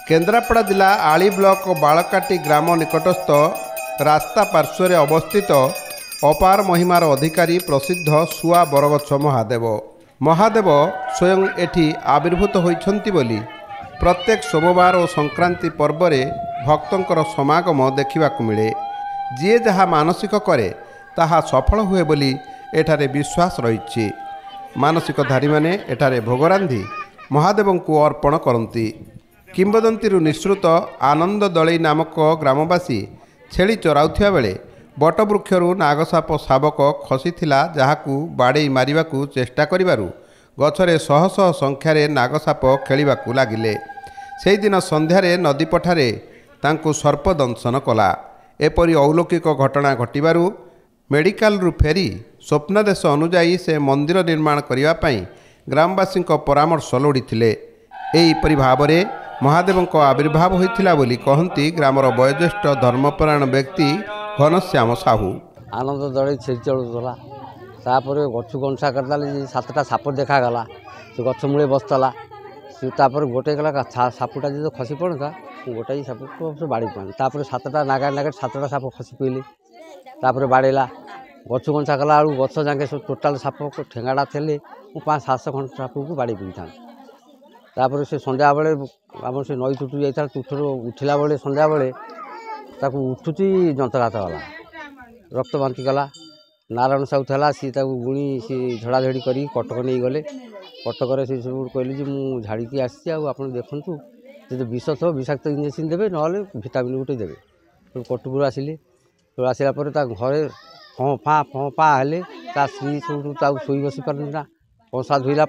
केन्द्रापड़ा जिला आली ब्लॉक बालकाटी ग्राम निकटस्थ रास्ता पार्श्व अवस्थित अपार महिमार अधिकारी प्रसिद्ध सुआ बरगछ महादेव स्वयं एठी आविर्भूत होइछन्ति बोली प्रत्येक सोमवार और संक्रांति पर्व में भक्तों समागम देखा मिले। जी जहाँ मानसिक करे ताहा सफल हुए बोली एठारे विश्वास रही। मानसिकधारी माने एठारे भोग रांधि महादेव को अर्पण करती। किंबदंती निश्रुत आनंद दलई नामक ग्रामवासी छेली चराउथिया बेले बटवृक्षरू नागसाप शावक खसीथिला जहाकू बाड़े मारिबाकू चेष्टा करिबारु गछरे शह शह संख्यार नागसाप खेलिबाकू लागिले। सेही दिन संध्यारे नदी पठारे तांकू सर्प दंशन कला। एपरी अलौकिक घटना घटिबारु मेडिकल फेरी स्वप्नदेश अनुजाई से मंदिर निर्माण करिबा पई ग्रामवासी परामर्श लोड़ीथिले। एहीपरि भावरे महादेव आविर्भाव होइथिला बोली कहती ग्रामर वयोज्येष्ठ धर्मपरायण व्यक्ति घनश्याम साहू। आनंद दल छेड़ी चलुला तापर गछ गंसा करदेले 7टा साप देखागला। से गछ मूले बसला से गोटे गला सापुटा जो खसी पड़ता गोटाई साप को बाड़ी पानी 7टा नागा नागे 7टा साप खसी पड़े तापर बाड़ेला गछ गंसा कला बेलू गछ जाके सब टोटाल साप ठेंगाड़ा थे 5-700 खंड साप को बाड़ी पी था। तापर से संध्या बेले आम से नई टुटू जाता टुठर उठला बेले संध्या बेले उठुची जंतघात गला रक्त बांति कला। नारायण साहू था सी गुणी सी झड़ाझड़ी कर कटक नहीं गले। कटक से सब कहले जी मुझे झाड़ी आसी आप देखु जो विष थो विषाक्त इंजेक्शन देवे ना भिटामिन गोटे देवे। तो कटकू आसिले तो आसला घरे फँ फा हेले स्त्री सब शोई बसी पारना कंसा धोला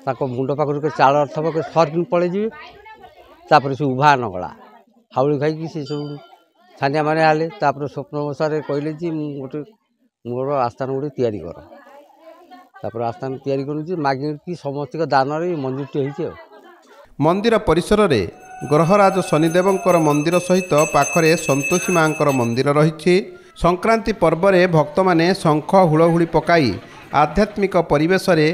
मुंड पाखर चाल थब के सर्फिन पड़े जी तापर से उभा नगला हाउली खाई सी सब छानिया मानिया हेले। तापर स्वप्न बसारे कहले जी गोटे मोर आस्थान गोटे तैयारी कर। तापर आस्थान तैयारी करूँ मागे कि समस्त दान मंदिर टे मंदिर परिसर रे ग्रहराज शनिदेवंकर मंदिर सहित पाखरे संतोषी मांकर मंदिर रही। संक्रांति पर्व में भक्त माने शंख हुलहुली पकाई आध्यात्मिक परिवेश रे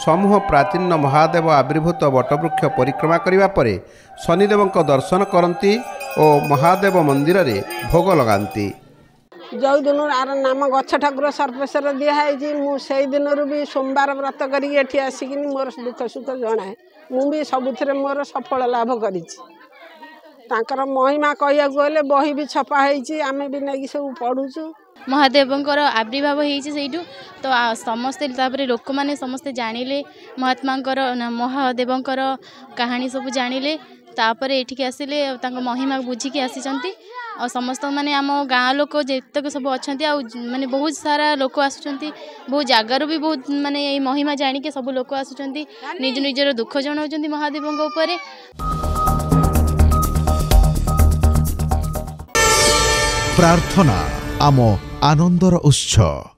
समूह प्राचीन महादेव आविर्भूत बटवृक्ष परिक्रमा करिबा परे शनिदेवंक दर्शन करती और महादेव मंदिर रे भोग लगाती। जो दिन आर नाम गछ ठाकुर सर्पेश्वर दिखाई मुझे दिन भी सोमवार व्रत करी आसिक मोर दुख सुख जनाए मुझे सबुथ मोर सफल लाभ करी। महिमा कह गले बही भी छपा आम भी नहीं सब पढ़ुचु। महादेवंकर आविर्भाव होइछे तो समस्ते लोक मैंने समस्ते जानिले महादेवंकर कहानी सब जानिले। तापर एठिक आसिले महिमा बुझिकी आसीचंती और समस्त माने आम गाँ लोक जेतक सब अच्छा माने बहुत सारा लोक आसुचंती बहुत जगार भी बहुत माने महिमा जानिके सब लोक आसुचंती निज निजर दुख जणाउचंती महादेवंक उपरे। प्रार्थना आम आनंदर उत्सव।